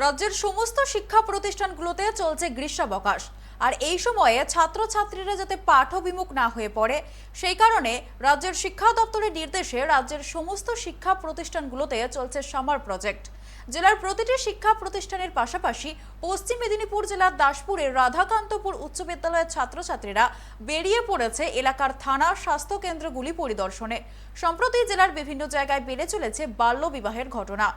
রাজ্যের সমস্ত শিক্ষা প্রতিষ্ঠানগুলোতে চলছে গ্রীষ্মাবকাশ। আর এই সময়ে ছাত্রছাত্রীরা যাতে পাঠবিমুখ না হয়ে পড়ে, সেই কারণে রাজ্যের শিক্ষা দপ্তরের নির্দেশে রাজ্যের সমস্ত শিক্ষা প্রতিষ্ঠানগুলোতে চলছে সামার প্রজেক্ট। জেলার প্রতিটি শিক্ষা প্রতিষ্ঠানের পাশাপাশি পশ্চিম মেদিনীপুর জেলার দাসপুরের রাধাকান্তপুর উচ্চ বিদ্যালয়ের ছাত্রছাত্রীরা বেরিয়ে পড়েছে এলাকার থানা স্বাস্থ্য কেন্দ্রগুলি পরিদর্শনে। সম্প্রতি জেলার বিভিন্ন জায়গায় বেড়ে চলেছে বাল্য বিবাহের ঘটনা।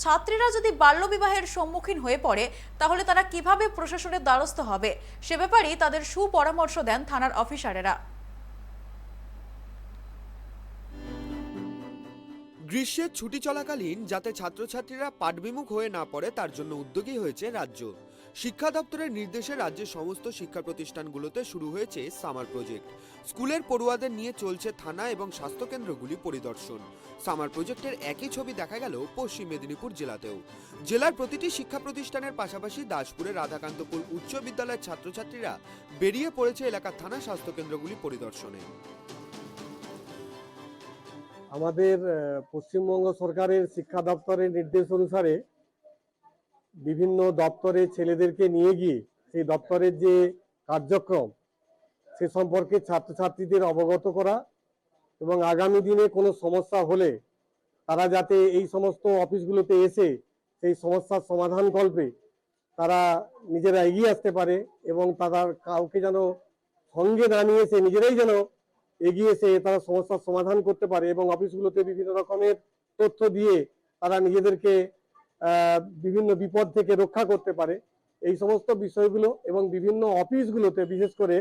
ছাত্রীরা যদি বাল্য বিবাহের সম্মুখীন হয়ে পড়ে, তাহলে তারা কিভাবে প্রশাসনের দ্বারস্থ হবে, সে ব্যাপারেই তাদের সুপরামর্শ দেন থানার অফিসারেরা। গ্রীষ্মের ছুটি চলাকালীন যাতে ছাত্রছাত্রীরা পাঠবিমুখ হয়ে না পড়ে তার জন্য উদ্যোগী হয়েছে রাজ্য শিক্ষা দপ্তরের নির্দেশে রাজ্যের সমস্ত শিক্ষা প্রতিষ্ঠানগুলোতে শুরু হয়েছে সামার প্রজেক্ট। স্কুলের পড়ুয়াদের নিয়ে চলছে থানা এবং স্বাস্থ্যকেন্দ্রগুলি পরিদর্শন। সামার প্রজেক্টের একই ছবি দেখা গেল পশ্চিম মেদিনীপুর জেলাতেও। জেলার প্রতিটি শিক্ষা প্রতিষ্ঠানের পাশাপাশি দাসপুরের রাধাকান্তপুর উচ্চ বিদ্যালয়ের ছাত্রছাত্রীরা বেরিয়ে পড়েছে এলাকার থানা স্বাস্থ্যকেন্দ্রগুলি পরিদর্শনে। আমাদের পশ্চিমবঙ্গ সরকারের শিক্ষা দপ্তরের নির্দেশ অনুসারে বিভিন্ন দপ্তরে ছেলেদেরকে নিয়ে গিয়ে সেই দপ্তরের যে কার্যক্রম সে সম্পর্কে ছাত্রছাত্রীদের অবগত করা এবং আগামী দিনে কোনো সমস্যা হলে তারা যাতে এই সমস্ত অফিসগুলোতে এসে সেই সমস্যার সমাধান কল্পে তারা নিজেরা এগিয়ে আসতে পারে এবং তারা কাউকে যেন সঙ্গে না নিয়ে এসে নিজেরাই যেন এগিয়ে এসে তারা সমস্যার সমাধান করতে পারে এবং অফিসগুলোতে বিভিন্ন রকমের তথ্য দিয়ে তারা নিজেদেরকে বিভিন্ন বিপদ থেকে রক্ষা করতে পারে। এই সমস্ত বিষয়গুলো এবং বিভিন্ন অফিসগুলোতে বিশেষ করে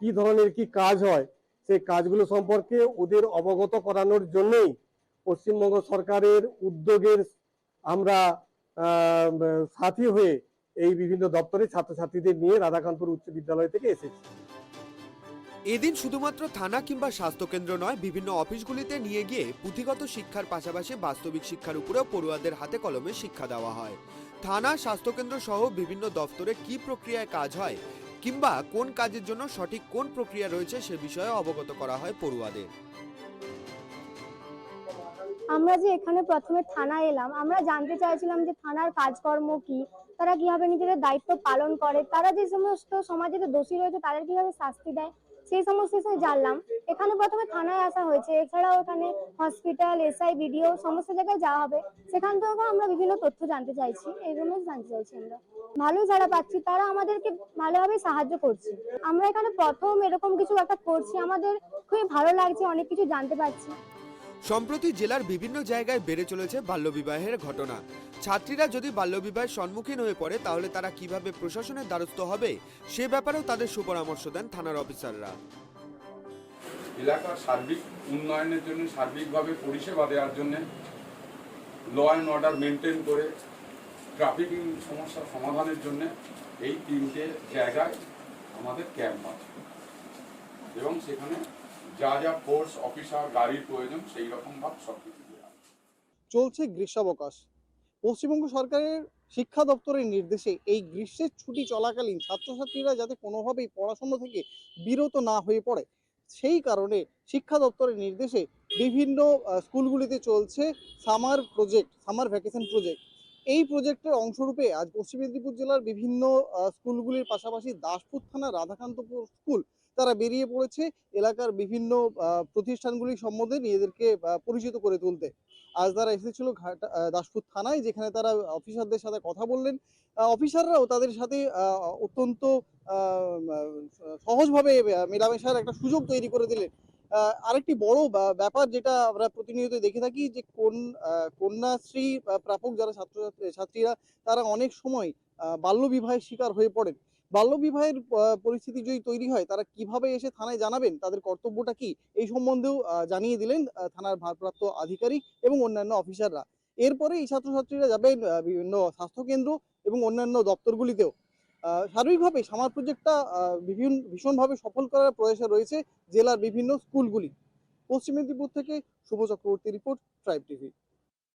কি ধরনের কি কাজ হয় সেই কাজগুলো সম্পর্কে ওদের অবগত করানোর জন্যই পশ্চিমবঙ্গ সরকারের উদ্যোগের আমরা সাথী হয়ে এই বিভিন্ন দপ্তরে ছাত্রছাত্রীদের নিয়ে রাধাকান্তপুর উচ্চ বিদ্যালয় থেকে এসেছি। এদিন শুধুমাত্র থানা কিংবা স্বাস্থ্যকেন্দ্র নয়, বিভিন্ন অফিসগুলিতে নিয়ে গিয়ে পুঁথিগত শিক্ষার পাশাপাশি বাস্তবিক শিক্ষার উপরেও পড়ুয়াদের হাতে কলমে শিক্ষা দেওয়া হয়। থানা, স্বাস্থ্যকেন্দ্র সহ বিভিন্ন দপ্তরে কি প্রক্রিয়ায় কাজ হয় কিংবা কোন কাজের জন্য সঠিক কোন প্রক্রিয়া রয়েছে সে বিষয়ে অবগত করা হয় পড়ুয়াদের। আমরা যে এখানে প্রথমে থানায় এলাম, আমরা জানতে চাইছিলাম যে থানার কাজকর্ম কি, তারা কিভাবে নিজেদের দায়িত্ব পালন করে, তারা যে সমস্ত সমাজে দোষী রয়েছে তাদের কিভাবে শাস্তি দেয়, সেই সমস্ত বিষয়ে জানলাম। এখানে প্রথমে থানায় আসা হয়েছে, এছাড়াও এখানে হসপিটাল, এসআই, বিডিও সমস্ত জায়গায় যাওয়া হবে। সেখান থেকেও আমরা বিভিন্ন তথ্য জানতে চাইছি, এই জন্য জানতে চাইছি। আমরা ভালো যারা পাচ্ছি তারা আমাদেরকে ভালোভাবে সাহায্য করছে। আমরা এখানে প্রথম এরকম কিছু একটা করছি, আমাদের খুবই ভালো লাগছে, অনেক কিছু জানতে পারছি। সম্প্রতি জেলার বিভিন্ন জায়গায় বেড়ে চলেছে বাল্যবিবাহের ঘটনা। ছাত্রীরা যদি বাল্যবিবাহের সম্মুখীন হয়ে পড়ে তাহলে তারা কিভাবে প্রশাসনের দ্বারস্থ হবে সে ব্যাপারেও তাদের সুপরামর্শ দেন থানার অফিসাররা। এলাকার সার্বিক উন্নয়নের জন্য, সার্বিকভাবে পরিষেবা দেওয়ার জন্য, ল অ্যান্ড অর্ডার মেনটেন করে ট্রাফিকিং সমস্যার সমাধানের জন্য এই তিনটে জায়গায় আমাদের ক্যাম্প আছে এবং সেখানে যা যা ফোর্স, অফিসার, গাড়ির প্রয়োজন সেই রকম ভাবে সবকিছু দেওয়া চলছে গ্রীষ্মাবকাশ। পশ্চিমবঙ্গ সরকারের শিক্ষা দপ্তরের নির্দেশে এই গ্রীষ্মের ছুটি চলাকালীন ছাত্রছাত্রীরা যাতে কোনোভাবেই পড়াশোনা থেকে বিরত না হয়ে পড়ে, সেই কারণে শিক্ষা দপ্তরের নির্দেশে বিভিন্ন স্কুলগুলিতে চলছে summer project, summer vacation project. এই প্রজেক্টের অংশরূপে আজ পশ্চিম মেদিনীপুর জেলার বিভিন্ন স্কুলগুলির পাশাপাশি দাসপুর থানার রাধাকান্তপুর স্কুল তারা বেরিয়ে পড়েছে এলাকার বিভিন্ন প্রতিষ্ঠানগুলি সম্বন্ধে নিজেদেরকে পরিচিত করে তুলতে। আজ তারা এসেছিল দাসপুর থানায়, যেখানে তারা অফিসারদের সাথে কথা বললেন। অফিসাররাও তাদের সাথে অত্যন্ত সহজভাবে মেলামেশার একটা সুযোগ তৈরি করে দিলেন। আরেকটি বড় ব্যাপার যেটা আমরা প্রতিনিয়ত দেখে থাকি যে কন্যাশ্রী প্রাপক যারা ছাত্রীরা তারা অনেক সময় বাল্যবিবাহের শিকার হয়ে পড়েন। বাল্যবিবাহের পরিস্থিতি যদি তৈরি হয় তারা কিভাবে এসে থানায় জানাবেন, তাদের কর্তব্যটা কি, এই সম্বন্ধেও জানিয়ে দিলেন থানার ভারপ্রাপ্ত আধিকারিক এবং অন্যান্য অফিসাররা। এরপরে এই ছাত্রছাত্রীরা যাবেন বিভিন্ন স্বাস্থ্যকেন্দ্র এবং অন্যান্য দপ্তরগুলিতেও। সার্বিকভাবে সামার প্রজেক্টটা ভীষণভাবে সফল করার প্রয়াসে রয়েছে জেলার বিভিন্ন স্কুলগুলি। পশ্চিম মেদিনীপুর থেকে Shubho Chakraborty report, tribe TV.